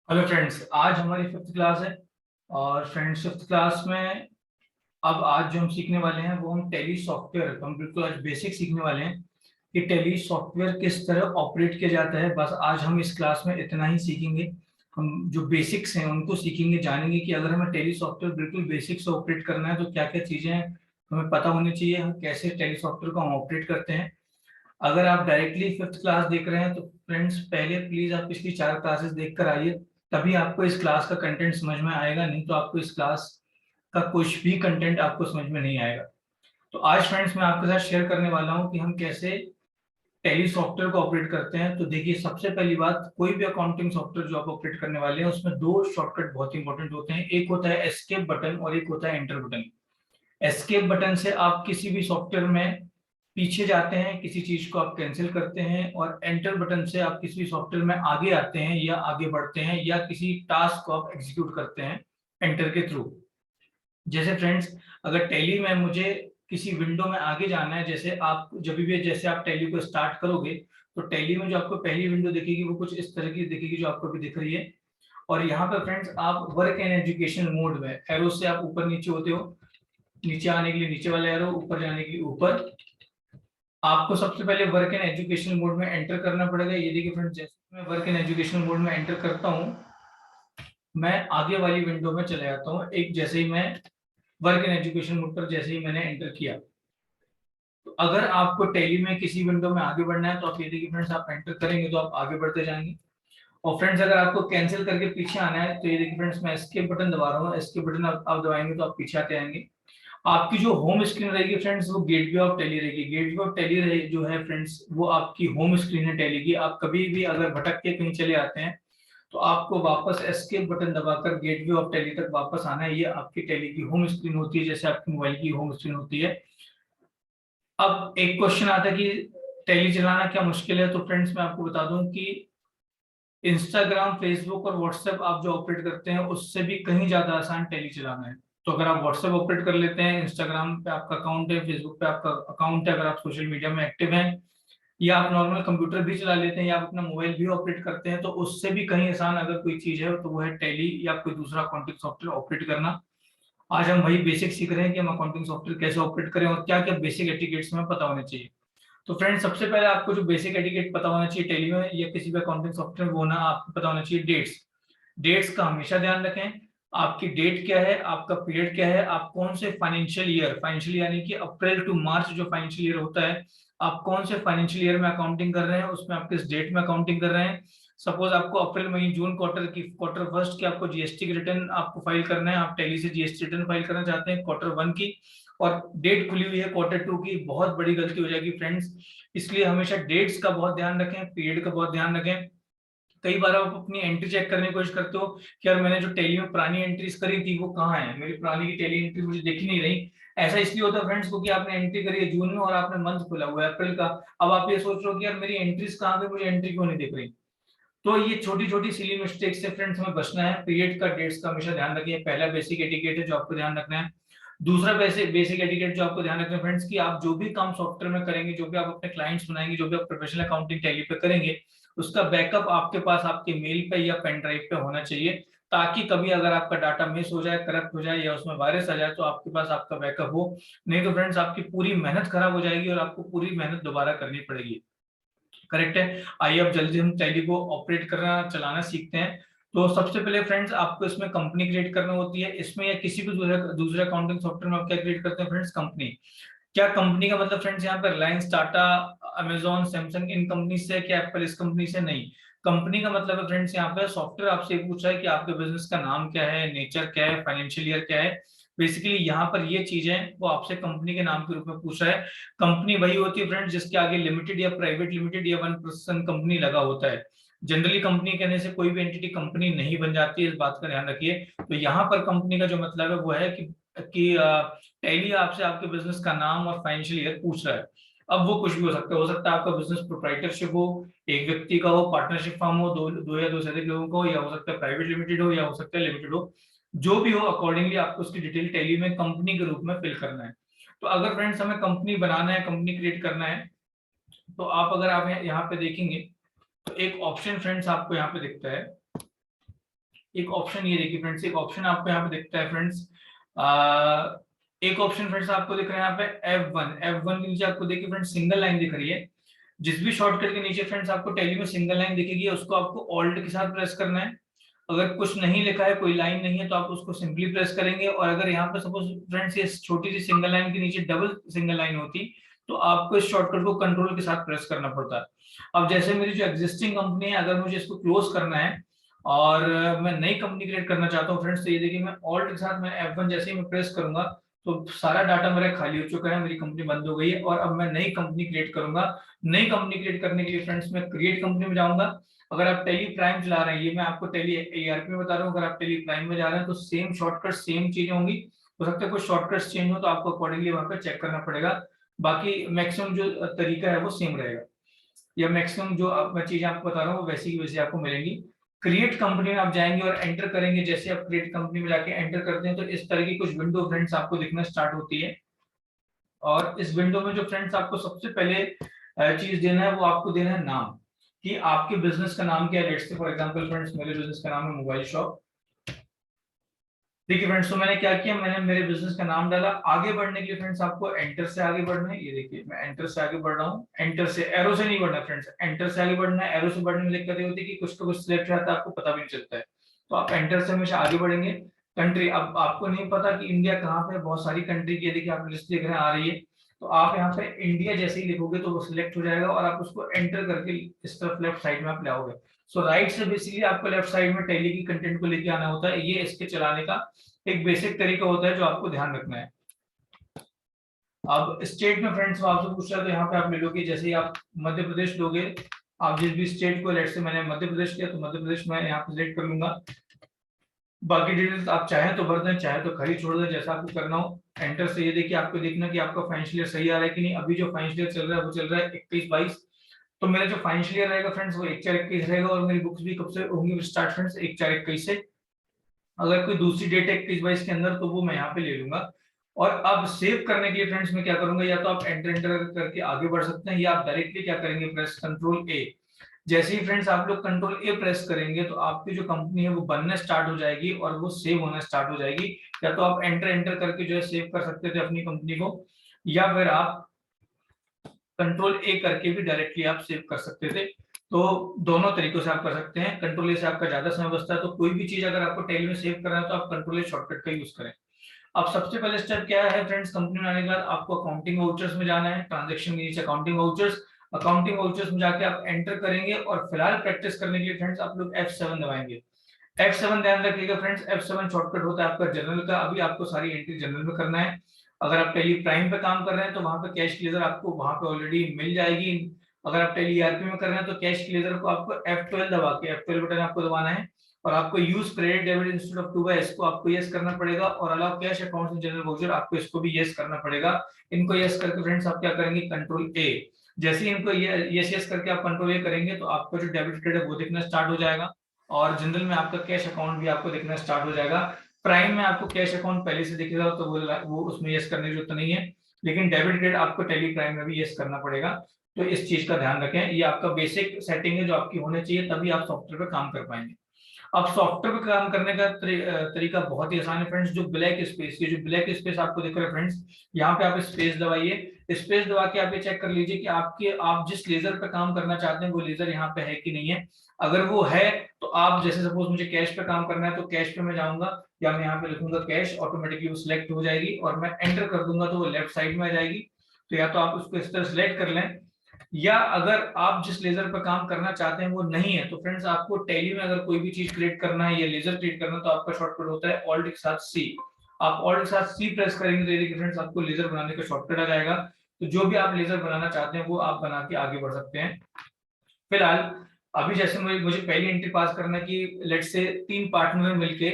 Hello friends, आज हमारी fifth class है। और फ्रेंड्स, फिफ्थ क्लास में अब आज जो हम सीखने वाले हैं वो हम टैली सॉफ्टवेयर, हम बिल्कुल आज बेसिक सीखने वाले हैं कि टैली सॉफ्टवेयर किस तरह ऑपरेट किया जाता है। बस आज हम इस क्लास में इतना ही सीखेंगे। हम जो बेसिक्स हैं उनको सीखेंगे, जानेंगे कि अगर हमें टैली सॉफ्टवेयर बिल्कुल बेसिक से ऑपरेट करना है तो क्या क्या चीजें हैं हमें पता होनी चाहिए, हम कैसे टैली सॉफ्टवेयर को हम ऑपरेट करते हैं। अगर आप डायरेक्टली फिफ्थ क्लास देख रहे हैं तो फ्रेंड्स, पहले प्लीज आप पिछली 4 क्लासेस देख कर आइए, तभी आपको इस क्लास का कंटेंट समझ में आएगा। नहीं तो आपको इस क्लास का कुछ भी कंटेंट आपको समझ में नहीं आएगा। तो आज फ्रेंड्स मैं आपके साथ शेयर करने वाला हूं कि हम कैसे टैली सॉफ्टवेयर को ऑपरेट करते हैं। तो देखिए, सबसे पहली बात, कोई भी अकाउंटिंग सॉफ्टवेयर जो आप ऑपरेट करने वाले हैं उसमें दो शॉर्टकट बहुत इंपॉर्टेंट होते हैं। एक होता है एस्केप बटन और एक होता है एंटर बटन। एस्केप बटन से आप किसी भी सॉफ्टवेयर में पीछे जाते हैं, किसी चीज को आप कैंसिल करते हैं, और एंटर बटन से आप किसी भी सॉफ्टवेयर में आगे आते हैं या आगे बढ़ते हैं या किसी टास्क को आप एग्जीक्यूट करते हैं एंटर के थ्रू। जैसे फ्रेंड्स, अगर टैली में मुझे किसी विंडो में आगे जाना है, जैसे आप जब भी जैसे आप टैली को स्टार्ट करोगे तो टैली में जो आपको पहली विंडो दिखेगी वो कुछ इस तरह की दिखेगी जो आपको भी दिख रही है। और यहाँ पे फ्रेंड्स, आप वर्क एंड एजुकेशन मोड में एरो से आप ऊपर नीचे होते हो। नीचे आने के लिए नीचे वाला एरो, ऊपर जाने के लिए ऊपर। आपको सबसे पहले वर्क एंड एजुकेशन मोड में एंटर करना पड़ेगा। ये देखिए फ्रेंड्स, जैसे मैं वर्क एंड एजुकेशन मोड में एंटर करता हूँ, मैं आगे वाली विंडो में चले जाता हूँ। एक जैसे ही मैं वर्क एंड एजुकेशन मोड पर जैसे ही मैंने एंटर किया, तो अगर आपको टैली में किसी विंडो में आगे बढ़ना है तो आप ये देखिए फ्रेंड्स, आप एंटर करेंगे तो आप आगे बढ़ते जाएंगे। और फ्रेंड्स, अगर आपको कैंसिल करके पीछे आना है तो ये देखिए फ्रेंड्स, मैं एस्केप बटन दबा रहा हूँ। एस्केप बटन आप दबाएंगे तो आप पीछे आते आएंगे। आपकी जो होम स्क्रीन रहेगी फ्रेंड्स, वो गेटवे ऑफ टैली रहेगी। गेटवे ऑफ टैली रहे जो है फ्रेंड्स, वो आपकी होम स्क्रीन है टैली की। आप कभी भी अगर भटक के कहीं चले आते हैं तो आपको वापस एस्केप बटन दबाकर गेटवे ऑफ टैली तक वापस आना है। ये आपकी टैली की होम स्क्रीन होती है, जैसे आपकी मोबाइल की होम स्क्रीन होती है। अब एक क्वेश्चन आता है कि टैली चलाना क्या मुश्किल है। तो फ्रेंड्स, मैं आपको बता दूं कि इंस्टाग्राम, फेसबुक और व्हाट्सएप आप जो ऑपरेट करते हैं उससे भी कहीं ज्यादा आसान टैली चलाना है। तो अगर आप व्हाट्सएप ऑपरेट कर लेते हैं, इंस्टाग्राम पे आपका अकाउंट है, फेसबुक पे आपका अकाउंट है, अगर आप सोशल मीडिया में एक्टिव हैं, या आप नॉर्मल कंप्यूटर भी चला लेते हैं, या आप अपना मोबाइल भी ऑपरेट करते हैं, तो उससे भी कहीं आसान अगर कोई चीज है तो वो है टैली या कोई दूसरा अकाउंटिंग सॉफ्टवेयर ऑपरेट करना। आज हम वही बेसिक सीख रहे हैं कि हम अकाउंटिंग सॉफ्टवेयर कैसे ऑपरेट करें और क्या क्या बेसिक एटिकेट्स हमें पता होने चाहिए। तो फ्रेंड्स, सबसे पहले आपको जो बेसिक एटिकेट पता होना चाहिए टैली में या किसी भी अकाउंटिंग सॉफ्टवेयर, वो ना आपको पता होना चाहिए डेट्स। डेट्स का हमेशा ध्यान रखें। आपकी डेट क्या है, आपका पीरियड क्या है, आप कौन से फाइनेंशियल यानी कि अप्रैल टू मार्च जो फाइनेंशियल ईयर होता है, आप कौन से फाइनेंशियल ईयर में अकाउंटिंग कर रहे हैं, उसमें आप किस डेट में अकाउंटिंग कर रहे हैं। सपोज आपको अप्रैल मई जून क्वार्टर फर्स्ट की आपको जीएसटी की रिटर्न आपको फाइल करना है, आप टैली से जीएसटी रिटर्न फाइल करना चाहते हैं क्वार्टर वन की, और डेट खुली हुई है क्वार्टर टू की, बहुत बड़ी गलती हो जाएगी फ्रेंड्स। इसलिए हमेशा डेट्स का बहुत ध्यान रखें, पीरियड का बहुत ध्यान रखें। कई बार आप अपनी एंट्री चेक करने की कोशिश करते हो कि यार मैंने जो टैली में पुरानी एंट्रीज करी थी वो कहाँ है, मेरी पुरानी की टैली एंट्री मुझे दिख ही नहीं रही। ऐसा इसलिए होता है फ्रेंड्स क्योंकि आपने एंट्री करी है जून में और आपने मंथ खोला हुआ है अप्रैल का। अब आप ये सोच रहे हो कि यार मेरी एंट्रीज कहाँ गई, मुझे एंट्री क्यों नहीं दिख रही। तो ये छोटी छोटी सिली मिस्टेक से फ्रेंड्स हमें बचना है। पीरियड का, डेट्स का हमेशा ध्यान रखिए। पहला बेसिक एटिकेट है जो आपको ध्यान रखना है। दूसरा बेसिक बेसिक एटिकेट जो आपको ध्यान रखना है फ्रेंड्स, कि आप जो भी काम सॉफ्टवेयर में करेंगे, जो भी आप अपने क्लाइंट्स बनाएंगे, जो भी आप प्रोफेशनल अकाउंटिंग टैली पे करेंगे, उसका बैकअप आपके पास आपके मेल पे या पेन ड्राइव पे होना चाहिए, ताकि कभी अगर आपका डाटा मिस हो जाए, करप्ट हो जाए या उसमें वायरस आ जाए तो आपके पास आपका बैकअप हो। नहीं तो फ्रेंड्स, आपकी पूरी मेहनत खराब हो जाएगी और आपको पूरी मेहनत दोबारा करनी पड़ेगी। करेक्ट है। आइए अब जल्दी हम टैली को ऑपरेट करना, चलाना सीखते हैं। तो सबसे पहले फ्रेंड्स, आपको इसमें कंपनी क्रिएट करना होती है। इसमें या किसी भी दूसरे दूसरे अकाउंटिंग सॉफ्टवेयर में आप क्या क्रिएट करते हैं फ्रेंड्स, कंपनी। क्या कंपनी का मतलब फ्रेंड्स, यहाँ पे रिलायंस, टाटा, अमेजॉन, सैमसंग, इन कंपनी से, क्या एप्पल इस कंपनी से नहीं। कंपनी का मतलब है फ्रेंड्स, यहाँ पे सॉफ्टवेयर आपसे ये पूछ रहा है कि आपके बिजनेस का नाम क्या है, नेचर क्या है, फाइनेंशियल ईयर क्या है। बेसिकली यहाँ पर ये चीजें वो आपसे कंपनी के नाम के रूप में पूछ रहा है। कंपनी वही होती है फ्रेंड्स जिसके आगे लिमिटेड या प्राइवेट लिमिटेड या वन पर्सन कंपनी लगा होता है। जनरली कंपनी कहने से कोई भी एंटिटी कंपनी नहीं बन जाती है, इस बात का ध्यान रखिए। तो यहाँ पर कंपनी का जो मतलब है वो है कि टैली आपसे आपके बिजनेस का नाम और फाइनेंशियल ईयर पूछ रहा है। अब वो कुछ भी हो सकता है, आपका बिजनेस प्रोप्राइटरशिप हो, एक व्यक्ति का हो, पार्टनरशिप फर्म हो, दो या दो से अधिक लोगों का हो, या हो सकता है प्राइवेट लिमिटेड हो, या हो सकता है लिमिटेड हो। जो भी हो, अकॉर्डिंगली आपको उसकी डिटेल टैली में कंपनी के रूप में फिल करना है। तो अगर फ्रेंड्स हमें कंपनी बनाना है, कंपनी क्रिएट करना है, तो आप अगर आप यहाँ पे देखेंगे तो एक ऑप्शन फ्रेंड्स आपको यहाँ पे दिखता है, एक ऑप्शन ये देखिए फ्रेंड्स, एक ऑप्शन आपको यहाँ पे दिखता है फ्रेंड्स, एक ऑप्शन फ्रेंड्स आपको दिख रहा है यहाँ पे F1 के नीचे आपको देखिए फ्रेंड्स सिंगल लाइन दिख रही है। जिस भी शॉर्टकट के नीचे फ्रेंड्स आपको टैली में सिंगल लाइन दिखेगी उसको आपको ऑल्ट के साथ प्रेस करना है। अगर कुछ नहीं लिखा है, कोई लाइन नहीं है, तो आप उसको सिंपली प्रेस करेंगे। और अगर यहाँ पे सपोज फ्रेंड्स ये छोटी सी सिंगल लाइन के नीचे डबल सिंगल लाइन होती तो आपको इस शॉर्टकट को कंट्रोल के साथ प्रेस करना पड़ता है। अब जैसे मेरी जो एग्जिस्टिंग कंपनी है, अगर मुझे इसको क्लोज करना है और मैं नई कंपनी क्रिएट करना चाहता हूँ फ्रेंड्स, तो ये देखिए मैं ऑल्ट के साथ मैं F1 जैसे ही मैं प्रेस करूंगा तो सारा डाटा मेरा खाली हो चुका है, मेरी कंपनी बंद हो गई है। और अब मैं नई कंपनी क्रिएट करूंगा। नई कंपनी क्रिएट करने के लिए फ्रेंड्स मैं क्रिएट कंपनी में जाऊंगा। अगर आप टेली प्राइम चला रहे हैं, ये मैं आपको टेली ERP में बता रहा हूँ, अगर आप टेली प्राइम में जा रहे हैं तो सेम शॉर्टकट सेम चीजें होंगी। हो सकता है कुछ शॉर्टकट्स चेंज हो तो आपको अकॉर्डिंगली वहां पर चेक करना पड़ेगा। बाकी मैक्सिमम जो तरीका है वो सेम रहेगा, या मैक्सिमम जो मैं चीजें आपको बता रहा हूँ वो वैसी की वैसी आपको मिलेंगी। क्रिएट कंपनी में आप जाएंगे और एंटर करेंगे। जैसे आप क्रिएट कंपनी में जाके एंटर करते हैं तो इस तरह की कुछ विंडो फ्रेंड्स आपको दिखना स्टार्ट होती है। और इस विंडो में जो फ्रेंड्स आपको सबसे पहले चीज देना है वो आपको देना है नाम, कि आपके बिजनेस का नाम क्या है। Let's say for example friends मेरे बिजनेस का नाम है मोबाइल शॉप। देखिए फ्रेंड्स, तो मैंने क्या किया, मैंने मेरे बिजनेस का नाम डाला। आगे बढ़ने के लिए फ्रेंड्स आपको एंटर से आगे बढ़ना है। ये देखिए मैं एंटर से आगे बढ़ रहा हूँ, एंटर से, एरो से नहीं बढ़ना फ्रेंड्स, एंटर से आगे बढ़ना है। एरो से बढ़ने में दिक्कत ये होती है कि कुछ तो कुछ सिलेक्ट रहता है, आपको पता भी नहीं चलता है। तो आप एंटर से हमेशा आगे बढ़ेंगे। कंट्री, अब आपको नहीं पता कि इंडिया कहाँ पे, बहुत सारी कंट्री की देखिए आप लिस्ट देख रहे हैं आ रही है, तो आप यहाँ पे इंडिया जैसे ही लिखोगे तो वो सिलेक्ट हो जाएगा और आप उसको एंटर करके इस तरफ लेफ्ट साइड में आप लाओगे। सो राइट से बेसिकली आपको लेफ्ट साइड में टैली की कंटेंट को लेके आना होता है। ये इसके चलाने का एक बेसिक तरीका होता है जो आपको ध्यान रखना है। अब स्टेट में फ्रेंड्स आपसे पूछ रहा है तो यहाँ पे आप ले लोगे, जैसे ही आप मध्य प्रदेश लोगे, आप जिस भी स्टेट को, लेट से मैंने मध्य प्रदेश किया तो मध्य प्रदेश में यहाँ पे सिलेक्ट कर लूंगा। बाकी डिटेल्स आप चाहें तो भर दें, चाहे तो खाली छोड़ दें, जैसा आपको करना हो। एंटर से ये देखिए आपको देखना कि आपका फाइनेंशियल ईयर सही आ रहा है कि नहीं। अभी जो फाइनेंशियल ईयर चल रहा है वो चल रहा है 21-22। तो मेरा जो फाइनेंशियल ईयर रहेगा फ्रेंड्स वो 1/4/21 रहेगा। और मेरी बुक्स भी कब से होंगी स्टार्ट फ्रेंड्स, 1/4/21 से। अगर कोई दूसरी डेट है 21-22 के अंदर तो वो मैं यहाँ पे ले लूंगा। और अब सेव करने के लिए फ्रेंड्स मैं क्या करूंगा, या तो आप एंटर एंटर करके आगे बढ़ सकते हैं, या आप डायरेक्टली क्या करेंगे, प्रेस कंट्रोल A। जैसे ही फ्रेंड्स आप लोग कंट्रोल A प्रेस करेंगे तो आपकी जो कंपनी है वो बनना स्टार्ट हो जाएगी और वो सेव होना स्टार्ट हो जाएगी। या तो आप एंटर एंटर करके जो है सेव कर सकते थे अपनी कंपनी को, या फिर आप कंट्रोल A करके भी डायरेक्टली आप सेव कर सकते थे। तो दोनों तरीकों से आप कर सकते हैं। कंट्रोल A से आपका ज्यादा समय बचता है, तो कोई भी चीज अगर आपको टैली में सेव करना है तो आप कंट्रोल A शॉर्टकट का यूज करें। अब सबसे पहले स्टेप क्या है फ्रेंड्स, कंपनी में आने के बाद आपको अकाउंटिंग वाउचर्स में जाना है। ट्रांजैक्शन के नीचे अकाउंटिंग वाउचर्स, अकाउंटिंग वाउचर्स में जाके आप एंटर करेंगे। और फिलहाल प्रैक्टिस करने के लिए फ्रेंड्स आप लोग F7 दबाएंगे। F7 ध्यान रखिएगा फ्रेंड्स, F7 शॉर्टकट होता है आपका जनरल का। अभी आपको सारी एंट्री जनरल में करना है। अगर आप टेली प्राइम पे काम कर रहे हैं तो वहां पे कैश क्लेजर आपको वहां पे ऑलरेडी मिल जाएगी। अगर आप टेली ERP में कर रहे हैं तो कैश क्लेजर को आपको F12 दबा के, F12 बटन आपको दबाना है। और आपको use credit debit instead of to buy, इसको आपको यस करना पड़ेगा। और allow cash accounts in general voucher, आपको इसको भी यस करना पड़ेगा। इनको यस करके फ्रेंड्स आप क्या करेंगे, कंट्रोल A। जैसे ही इनको यस यस करके आप कंट्रोल A करेंगे तो आपका जो डेबिट क्रेडिट है वो दिखना स्टार्ट हो जाएगा। और जनरल में आपका कैश अकाउंट भी आपको दिखना स्टार्ट हो जाएगा। प्राइम में आपको कैश अकाउंट पहले से दिखेगा तो वो उसमें यस करने की जरूरत नहीं है। लेकिन डेबिट क्रेडिट आपको टेली प्राइम में भी यस करना पड़ेगा। तो इस चीज का ध्यान रखें, ये आपका बेसिक सेटिंग है जो आपकी होनी चाहिए, तभी आप सॉफ्टवेयर पे काम कर पाएंगे। अब सॉफ्टवेयर पे काम करने का तरीका बहुत ही आसान है फ्रेंड्स। जो ब्लैक स्पेस, ये जो ब्लैक स्पेस आपको दिख रहा है फ्रेंड्स, यहाँ पे आप स्पेस दबाइए। स्पेस दबा के आप ये चेक कर लीजिए कि आप जिस लेजर पे काम करना चाहते हैं वो लेजर यहाँ पे है कि नहीं है। अगर वो है तो आप, जैसे सपोज मुझे कैश पे काम करना है तो कैश पे मैं जाऊंगा, या मैं यहाँ पे लिखूंगा कैश, ऑटोमेटिकली वो सिलेक्ट हो जाएगी। और मैं एंटर कर दूंगा तो वो लेफ्ट साइड में आ जाएगी। तो या तो आप उसको इस तरह सिलेक्ट कर लें, या अगर आप जिस लेजर पर काम करना चाहते हैं वो नहीं है तो फ्रेंड्स आपको टैली में अगर कोई भी चीज क्रिएट करना है या लेजर क्रिएट करना है तो आपका शॉर्टकट होता है ऑल्ट के साथ C। आप ऑल्ट के साथ C प्रेस करेंगे तो देखिए फ्रेंड्स आपको लेजर बनाने का शॉर्टकट आ जाएगा। तो जो भी आप लेजर बनाना चाहते हैं वो आप बना के आगे बढ़ सकते हैं। फिलहाल अभी जैसे मुझे पहली एंट्री पास करना कि लेट से 3 पार्टनर मिलके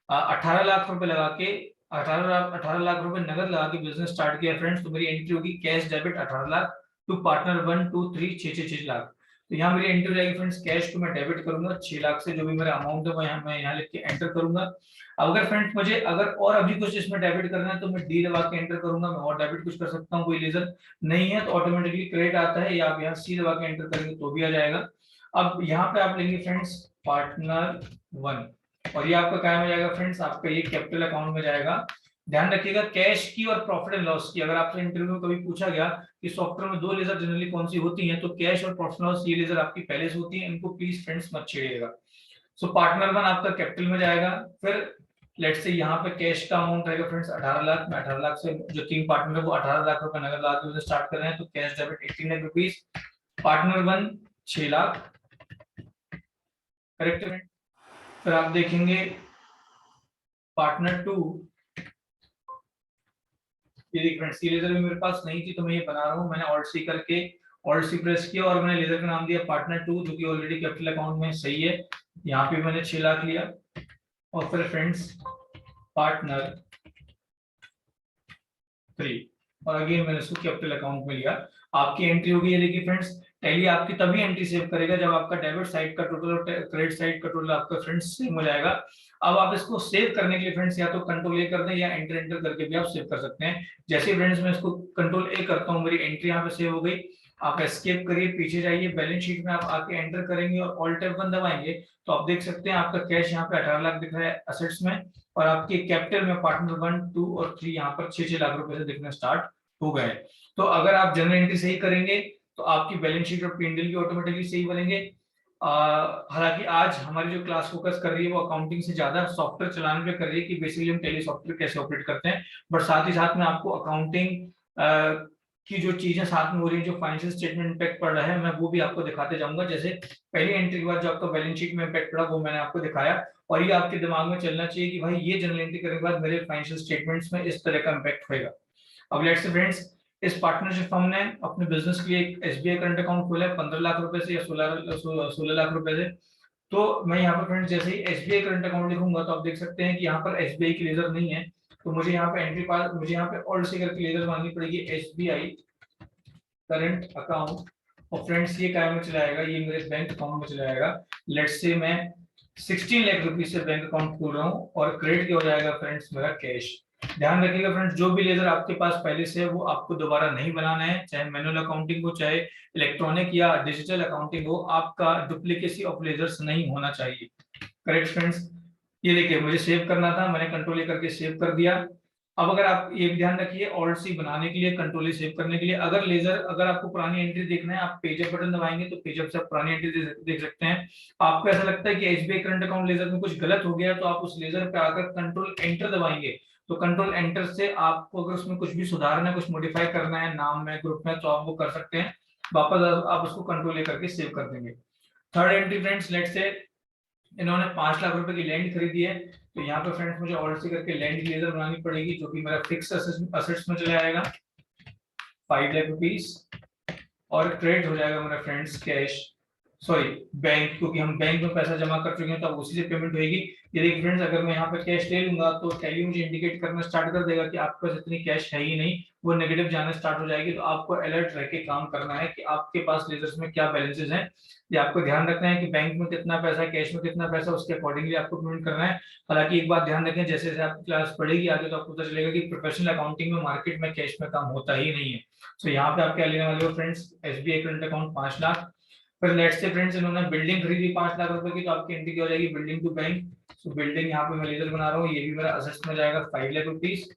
18 लाख रुपए लगा के 18 लाख रुपए नगद लगा के बिजनेस स्टार्ट किया फ्रेंड्स। तो मेरी एंट्री होगी cash debit 18 lakh to partner 1 2 3 6 lakh. तो यहाँ मेरी एंट्री जाएगी फ्रेंड्स, कैश को मैं डेबिट करूंगा 6 लाख से, जो भी मेरा अमाउंट है वो मैं यहाँ लिख के एंटर करूंगा। अगर फ्रेंड्स मुझे अगर और अभी कुछ इसमें डेबिट करना है तो मैं D दबा के एंटर करूंगा, मैं और डेबिट कुछ कर सकता हूँ, कोई रीजन नहीं है तो ऑटोमेटिकली क्रेडिट आता है, या आप यहाँ C दबा के एंटर करेंगे तो भी आ जाएगा। अब यहाँ पे आप लेंगे फ्रेंड्स पार्टनर 1। और ये आपका क्या में जाएगा फ्रेंड्स, आपका ये कैपिटल अकाउंट में जाएगा। ध्यान रखिएगा कैश की और प्रॉफिट एंड लॉस की, अगर आपसे इंटरव्यू में कभी पूछा गया कि सॉफ्टवेयर में दो लेजर जनरली कौन सी होती हैं, तो कैश और प्रॉफिट एंड लॉस ये लेजर आपकी पहले से होती है, इनको प्लीज फ्रेंड्स मत छेड़िएगा। सो पार्टनर वन आपका कैपिटल में जाएगा। फिर लेट्स से यहाँ पे कैश का अमाउंट रहेगा फ्रेंड्स 18 लाख। मैं 18 लाख से जो तीन पार्टनर है वो 18 लाख रुपए नगद ला के स्टार्ट कर रहे हैं, तो cash debit 18 lakh rupees. Partner one 6 lakh, correct है। फिर आप देखेंगे पार्टनर टू, ये देखिए फ्रेंड्स ये लेजर भी मेरे पास नहीं थी तो मैं ये बना रहा हूँ, मैंने ऑल्ट सी करके ऑल्ट सी प्रेस किया और मैंने लेजर का नाम दिया पार्टनर टू, जो कि ऑलरेडी कैपिटल अकाउंट में सही है। यहाँ पे मैंने 6 लाख लिया। और फिर फ्रेंड्स पार्टनर थ्री, और अगेन मैंने इसको कैपिटल अकाउंट में लिया। आपकी एंट्री होगी ये देखिए फ्रेंड्स, टैली आपकी तभी एंट्री सेव करेगा जब आपका डेबिट साइड का टोटल और क्रेडिट साइड का टोटल आपका फ्रेंड्स सेम हो जाएगा। अब आप इसको सेव करने के लिए फ्रेंड्स या तो कंट्रोल ए कर दें या एंटर एंटर करके भी आप सेव कर सकते हैं। जैसे फ्रेंड्स मैं इसको कंट्रोल ए करता हूँ, मेरी एंट्री यहाँ पे सेव हो गई। आप एस्केप करिए, पीछे जाइए, बैलेंस शीट में आप आके एंटर करेंगे और ऑल्ट F1 दबाएंगे तो आप देख सकते हैं आपका कैश यहाँ पे 18 लाख दिख रहा है एसेट्स में, और आपके कैपिटल में पार्टनर 1, 2 और 3 यहाँ पर 6-6 लाख रुपए से दिखना स्टार्ट हो गए। तो अगर आप जनरल एंट्री सही करेंगे तो आपकी बैलेंस शीट और P&L की ऑटोमेटिकली सही बनेंगे। हालांकि आज हमारी जो क्लास फोकस कर रही है वो अकाउंटिंग से ज्यादा सॉफ्टवेयर चलाने पे कर रही है कि बेसिकली हम टेली सॉफ्टवेयर कैसे ऑपरेट करते हैं, बट साथ ही साथ में आपको अकाउंटिंग की जो चीजें साथ में हो रही है, जो फाइनेंशियल स्टेटमेंट इम्पैक्ट पड़ रहा है, मैं वो भी आपको दिखाते जाऊंगा। जैसे पहली एंट्री के बाद जो आपका बैलेंस शीट में इम्पैक्ट पड़ा वो मैंने आपको दिखाया, और ये आपके दिमाग में चलना चाहिए कि भाई ये जनरल एंट्री करने के बाद मेरे फाइनेंशियल स्टेटमेंट्स में इस तरह का इम्पैक्ट होगा। अब लेट्स से फ्रेंड्स इस पार्टनरशिप फर्म ने अपने बिजनेस के लिए एक एसबीआई करंट अकाउंट खोला है 15 लाख रुपए से या 16 लाख रुपए से। तो मैं यहाँ पर फ्रेंड्स जैसे ही एसबीआई करंट अकाउंट लिखूंगा तो आप देख सकते हैं कि यहाँ पर एसबीआई की लेजर नहीं है, तो मुझे यहाँ पे एंट्री पास, मुझे यहाँ पे ऑल्ट सी करके लेजर मांगनी पड़ेगी एसबीआई करंट अकाउंट। और फ्रेंड्स ये क्या में चला जाएगा, ये मेरे बैंक अकाउंट में चला जाएगा। लेट्स से मैं 16 लाख रुपीज से बैंक अकाउंट खोल रहा हूँ और क्रेडिट क्या हो जाएगा फ्रेंड्स मेरा कैश। ध्यान रखिएगा फ्रेंड्स जो भी लेजर आपके पास पहले से है वो आपको दोबारा नहीं बनाना है, चाहे मैनुअल अकाउंटिंग हो चाहे इलेक्ट्रॉनिक या डिजिटल अकाउंटिंग हो, आपका डुप्लीकेसी ऑफ लेजर्स नहीं होना चाहिए। करेक्ट फ्रेंड्स, ये देखिए मुझे सेव करना था, मैंने कंट्रोल ए करके सेव कर दिया। अब अगर आप ये भी ध्यान रखिए ऑल्ट सी बनाने के लिए, कंट्रोल ए सेव करने के लिए, अगर लेजर अगर आपको पुरानी एंट्री देखना है आप पेज अप बटन दबाएंगे तो पेज अप से आप पुरानी एंट्री देख सकते हैं। आपको ऐसा लगता है कि एसबीआई करंट अकाउंट लेजर में कुछ गलत हो गया तो आप उस लेजर पे आकर कंट्रोल एंटर दबाएंगे, तो कंट्रोल एंटर से आपको अगर उसमें कुछ भी सुधारना है, कुछ मॉडिफाई करना है नाम में, ग्रुप में, तो आप वो कर सकते हैं। वापस आप उसको कंट्रोल ए करके सेव कर देंगे। Third entry friends let's say इन्होंने 5 लाख रुपए की लैंड खरीदी है, तो यहाँ पे फ्रेंड्स मुझे ऑल्ट सी करके लैंड की लेजर बनानी पड़ेगी जो कि मेरा फिक्स असेट्स में चला जाएगा 5 लाख रुपीस, और क्रेडिट हो जाएगा मेरा फ्रेंड्स कैश, सॉरी बैंक, क्योंकि हम बैंक में पैसा जमा कर चुके हैं तो अब उसी से पेमेंट होगी। ये देखिए फ्रेंड्स अगर मैं यहाँ पे कैश ले लूंगा तो टैली मुझे इंडिकेट करना स्टार्ट कर देगा कि आपके पास इतनी कैश है ही नहीं, वो नेगेटिव जाना स्टार्ट हो जाएगी। तो आपको अलर्ट रह के काम करना है कि आपके पास लेजर्स में क्या बैलेंसेस हैं, ये आपको ध्यान रखना है कि बैंक में कितना पैसा है, कैश में कितना पैसा, उसके अकॉर्डिंगली आपको पेमेंट करना है। हालांकि एक बात ध्यान रखें, जैसे जैसे आपकी क्लास पढ़ेगी आगे तो आपको पता चलेगा कि प्रोफेशनल अकाउंटिंग में मार्केट में कैश में काम होता ही नहीं है। तो यहाँ पे आप क्या लेने वाले हो friends, SBI current account 5 lakh. फिर लेट्स से फ्रेंड्स इन्होंने बिल्डिंग खरीदी 5 लाख रुपए की, तो आपकी एंट्री क्या हो जाएगी building to bank. So building यहाँ पे मैं लेजर बना रहा हूँ, ये भी मेरा असेट्स में जाएगा 5 लाख रुपीस।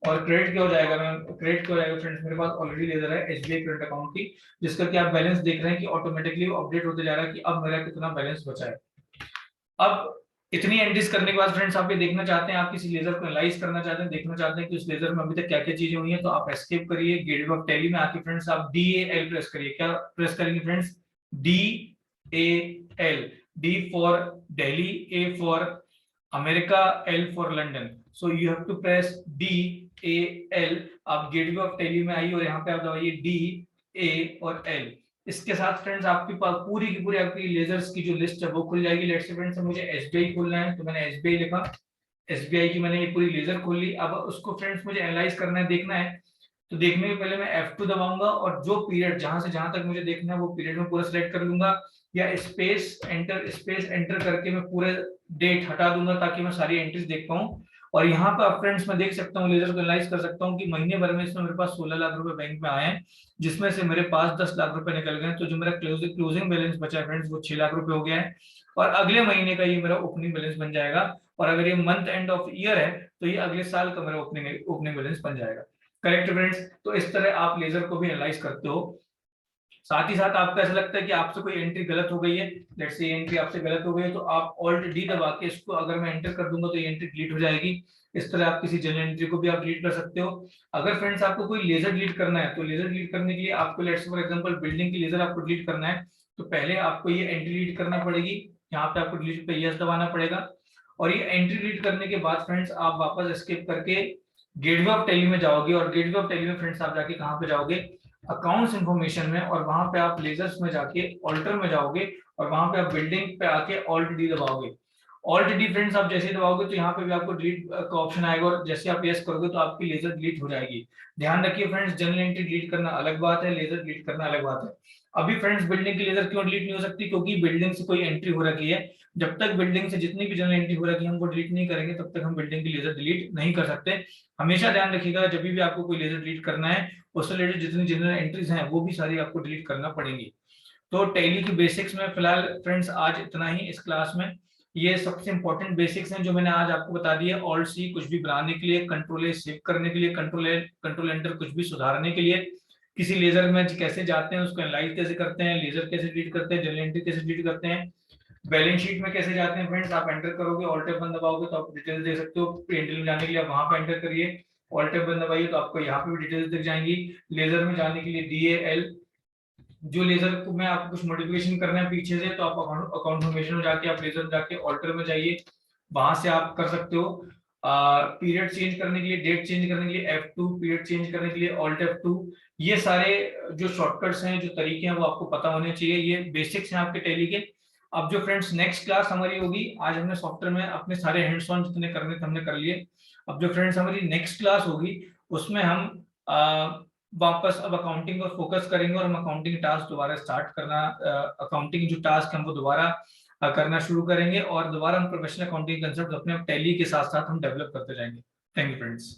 और क्रेडिट क्या हो जाएगा, मैं क्रेडिट क्या हो जाएगा फ्रेंड्स, मेरे पास ऑलरेडी लेजर है एसबीआई करंट अकाउंट की, जिसका कि आप बैलेंस देख रहे हैं कि ऑटोमेटिकली अपडेट होते जा रहा है कि अब मेरा कितना बैलेंस बचा है। अब इतनी एंट्रीज करने के बाद फ्रेंड्स आप ये देखना चाहते हैं, आप किसी लेजर को एनालाइज करना चाहते हैं, देखना चाहते हैं कि उस लेजर में अभी तक क्या क्या चीजें हुई हैं, तो आप एस्केप करिए, गेटवे ऑफ टैली में आके फ्रेंड्स आप DAL प्रेस करिए। क्या प्रेस करेंगे friends, DAL, D for Delhi, A for America, L for London. So you have to press DAL। आप गेटवे ऑफ टैली में आइए और यहाँ पे आप दबाइए DA और L। इसके साथ फ्रेंड्स आपके पास पूरी की पूरी आपकी लेजर्स की जो लिस्ट है वो खुल जाएगी। लेट्स से फ्रेंड्स मुझे एसबीआई खोलना है तो मैंने एसबीआई लिखा, एसबीआई की मैंने ये पूरी लेजर खोल ली। अब उसको फ्रेंड्स मुझे एनालाइज करना है, देखना है, तो देखने के पहले मैं F2 दबाऊंगा और जो पीरियड जहां से जहां तक मुझे देखना है वो पीरियड में पूरा सिलेक्ट कर लूंगा, या स्पेस एंटर करके मैं पूरे डेट हटा दूंगा ताकि मैं सारी एंट्रीज देख पाऊं। और यहाँ पे आप फ्रेंड्स मैं देख सकता हूँ, लेजर को एनालाइज कर सकता हूँ कि महीने भर में इसमें मेरे पास 16 लाख रुपए बैंक में आए हैं, जिसमें से मेरे पास 10 लाख रुपए निकल गए हैं। तो जो मेरा क्लोजिंग बैलेंस बचा है फ्रेंड्स वो 6 लाख रुपए हो गया है, और अगले महीने का ये मेरा ओपनिंग बैलेंस बन जाएगा। और अगर ये मंथ एंड ऑफ ईयर है तो ये अगले साल का मेरा ओपनिंग बैलेंस बन जाएगा। Correct friends? तो इस तरह आप लेजर को भी एनालाइज करते हो। साथ ही साथ आपको ऐसा लगता है कि आपसे कोई एंट्री गलत हो गई है, लेट्स से एंट्री आपसे गलत हो गई है, तो आप ऑल्ट डी दबा के इसको अगर मैं एंटर कर दूंगा तो ये एंट्री डिलीट हो जाएगी। इस तरह आप किसी जनरल एंट्री को भी आप डिलीट कर सकते हो। अगर फ्रेंड्स आपको कोई लेजर डिलीट करना है तो लेजर डिलीट करने के लिए आपको लेट्स फॉर एग्जांपल बिल्डिंग की लेजर आपको डिलीट करना है, तो पहले आपको ये एंट्री डिलीट करना पड़ेगी। यहाँ पे आपको डिलीट पे यस दबाना पड़ेगा, और ये एंट्री डिलीट करने के बाद फ्रेंड्स आप वापस एस्केप करके गेटवे ऑफ टैली में जाओगे, और गेटवे ऑफ टैली में फ्रेंड्स आप जाके कहाँ पे जाओगे, अकाउंट्स इंफॉर्मेशन में, और वहां पे आप लेजर्स में जाके ऑल्टर में जाओगे, और वहां पे आप बिल्डिंग पे आके ऑल्ट डी दबाओगे। ऑल्ट डी फ्रेंड्स आप जैसे दबाओगे तो यहाँ पे भी आपको डिलीट का ऑप्शन आएगा, और जैसे आप यस करोगे तो आपकी लेजर डिलीट हो जाएगी। ध्यान रखिए फ्रेंड्स, जनरल एंट्री डिलीट करना अलग बात है, लेजर डिलीट करना अलग बात है। अभी फ्रेंड्स बिल्डिंग की लेजर क्यों डिलीट नहीं हो सकती, क्योंकि बिल्डिंग से कोई एंट्री हो रखी है। जब तक बिल्डिंग से जितनी भी जनरल एंट्री हो रखी है हम वो डिलीट नहीं करेंगे, तब तक हम बिल्डिंग की लेजर डिलीट नहीं कर सकते। हमेशा ध्यान रखिएगा जब भी आपको कोई लेजर डिलीट करना है उससे रिलेटेड जितनी जनरल एंट्रीज हैं वो भी सारी आपको डिलीट करना पड़ेंगी। तो टैली की बेसिक्स में फिलहाल फ्रेंड्स आज इतना ही इस क्लास में। ये सबसे इंपॉर्टेंट बेसिक्स हैं जो मैंने आज आपको बता दिए। ऑल्ट सी कुछ भी बनाने के लिए, कंट्रोल ए सेव करने के लिए, कंट्रोल एंटर कुछ भी सुधारने के लिए, किसी लेजर में कैसे जाते हैं उसको एनालाइज कैसे करते हैं, लेजर कैसे डिलीट करते हैं, जनरल एंट्री कैसे डिलीट करते हैं, बैलेंस शीट में कैसे जाते हैं फ्रेंड्स, आप एंटर करोगे ऑल्ट F1 दबाओगे तो आप डिटेल्स देख सकते हो। पेंटल में जाने के लिए आप वहां पे एंटर करिए, ऑल्ट F1 दबाइए तो आपको यहाँ पे भी डिटेल्स दिख जाएंगी। लेजर में जाने के लिए DAL, जो लेजर को में आपको कुछ मॉडिफिकेशन करना है पीछे से तो आप अकाउंट फॉर्मेशन में जाके आप लेजर में जाके ऑल्टर में जाइए, वहां से आप कर सकते हो। पीरियड चेंज करने के लिए, डेट चेंज करने के लिए F2, पीरियड चेंज करने के लिए ऑल्ट F2। ये सारे जो शॉर्टकट्स हैं, जो तरीके हैं वो आपको पता होने चाहिए। ये बेसिक्स हैं आपके टैली के। अब जो फ्रेंड्स नेक्स्ट क्लास हमारी होगी, आज हमने सॉफ्टवेयर में अपने सारे हैंड्स ऑन जितने करने थे हमने कर लिए। अब जो फ्रेंड्स हमारी नेक्स्ट क्लास होगी उसमें हम वापस अब अकाउंटिंग पर फोकस करेंगे, और हम अकाउंटिंग टास्क दोबारा स्टार्ट करना, अकाउंटिंग जो टास्क हम वो दोबारा करना शुरू करेंगे, और दोबारा हम प्रोफेशनल अकाउंटिंग कंसेप्ट अपने टैली के साथ साथ हम डेवलप करते जाएंगे। Thank you friends.